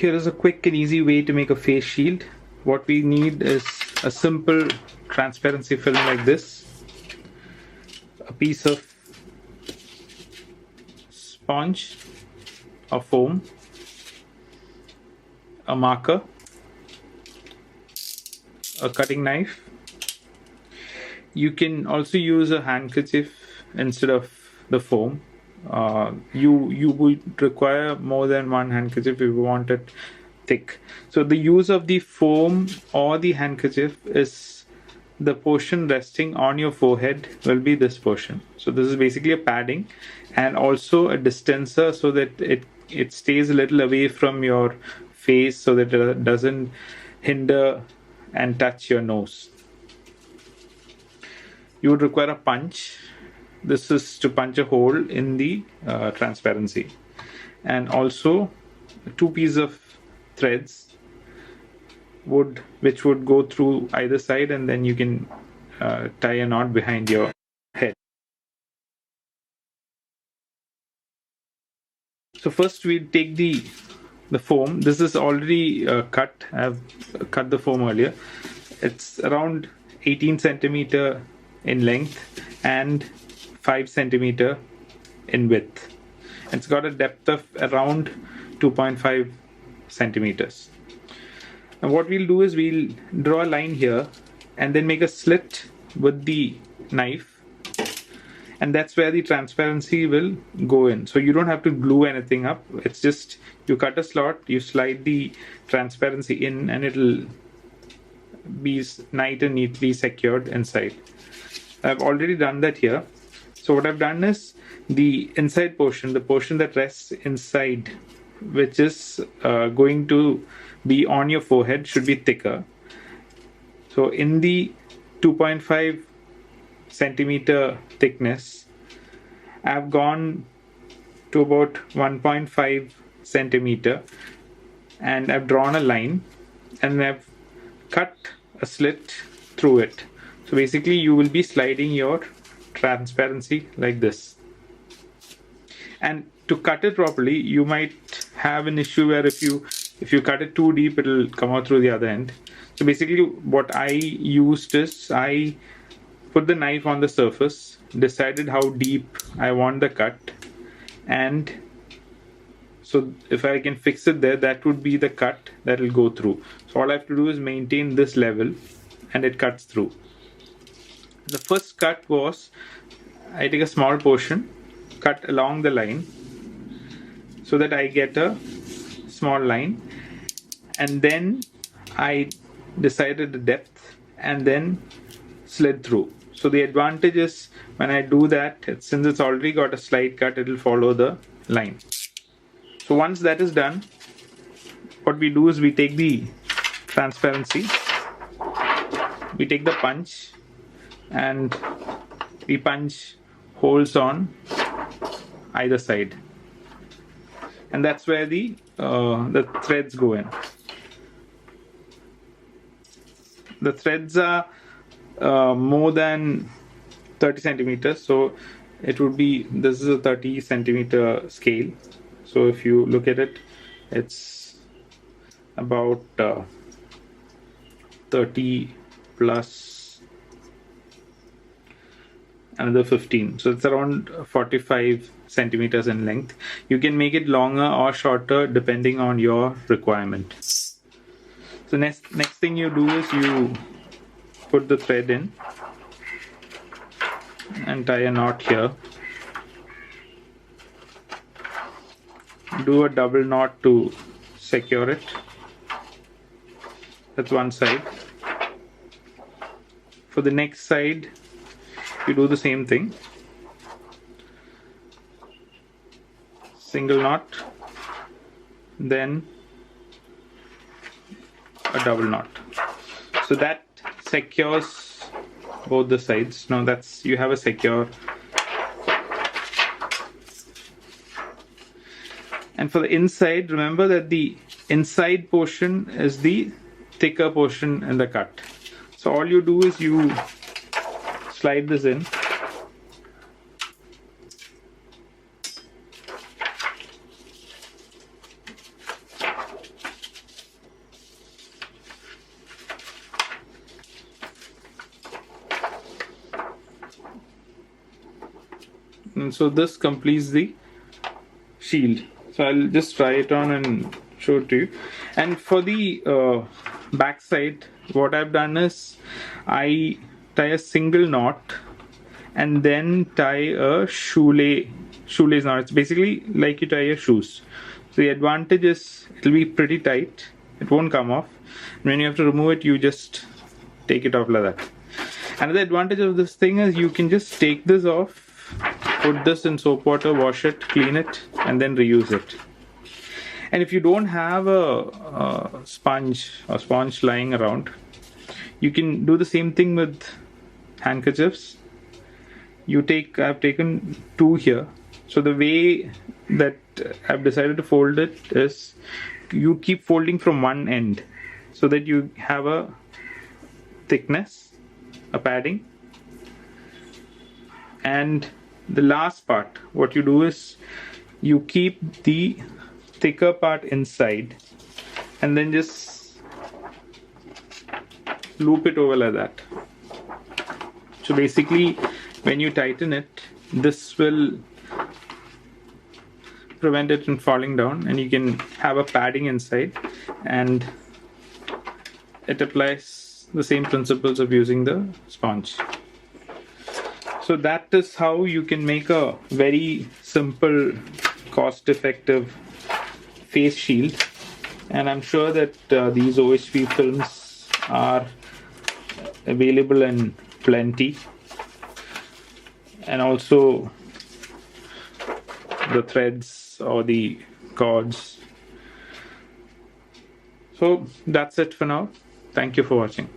Here is a quick and easy way to make a face shield. What we need is a simple transparency film like this, a piece of sponge or foam, a marker, a cutting knife. You can also use a handkerchief instead of the foam. You would require more than one handkerchief if you want it thick. So the use of the foam or the handkerchief is the portion resting on your forehead will be this portion. So this is basically a padding and also a distancer so that it stays a little away from your face so that it doesn't hinder and touch your nose. You would require a punch. This is to punch a hole in the transparency, and also 2 pieces of threads which would go through either side, and then you can tie a knot behind your head. So first we take the foam. This is already cut. I've cut the foam earlier. It's around 18 centimeter in length and 5 centimeter in width. It's got a depth of around 2.5 centimeters. And what we'll do is we'll draw a line here and then make a slit with the knife, and that's where the transparency will go in. So you don't have to glue anything up. It's just you cut a slot, you slide the transparency in, and it'll be nice and neatly secured inside. I've already done that here. So what I've done is the inside portion, the portion that rests inside, which is going to be on your forehead, should be thicker. So in the 2.5 centimeter thickness, I've gone to about 1.5 centimeter and I've drawn a line and I've cut a slit through it. So basically you will be sliding your transparency like this. And to cut it properly, you might have an issue where if you cut it too deep, it'll come out through the other end. So basically what I used is I put the knife on the surface, decided how deep I want the cut, and so if I can fix it there, that would be the cut that will go through. So all I have to do is maintain this level and it cuts through. The first cut was I take a small portion, cut along the line so that I get a small line, and then I decided the depth and then slid through. So the advantage is when I do that, since it's already got a slight cut, it will follow the line. So once that is done, what we do is we take the transparency, we take the punch, and we punch holes on either side, and that's where the threads go in. The threads are more than 30 centimeters, so it would be, this is a 30 centimeter scale. So if you look at it, it's about 30 plus another 15, so it's around 45 centimeters in length. You can make it longer or shorter depending on your requirement. So next thing you do is you put the thread in and tie a knot here. Do a double knot to secure it. That's one side. For the next side, you do the same thing. Single knot, then a double knot. So that secures both the sides. Now that's, you have a secure. And for the inside, remember that the inside portion is the thicker portion in the cut. So all you do is you slide this in, And so this completes the shield. So I'll just try it on and show it to you. And for the back side, what I've done is I tie a single knot and then tie a shoelace knot. It's basically like you tie your shoes. So the advantage is it'll be pretty tight. It won't come off. When you have to remove it, you just take it off like that. Another advantage of this thing is you can just take this off, put this in soap water, wash it, clean it, and then reuse it. And if you don't have a sponge lying around, you can do the same thing with handkerchiefs. I've taken 2 here. So the way that I've decided to fold it is you keep folding from one end so that you have a thickness, a padding. And the last part, what you do is you keep the thicker part inside and then just loop it over like that. So basically, when you tighten it, this will prevent it from falling down, and you can have a padding inside, and it applies the same principles of using the sponge. So that is how you can make a very simple, cost-effective face shield. And I'm sure that these OHP films are available in plenty, and also the threads or the cords. So that's it for now. Thank you for watching.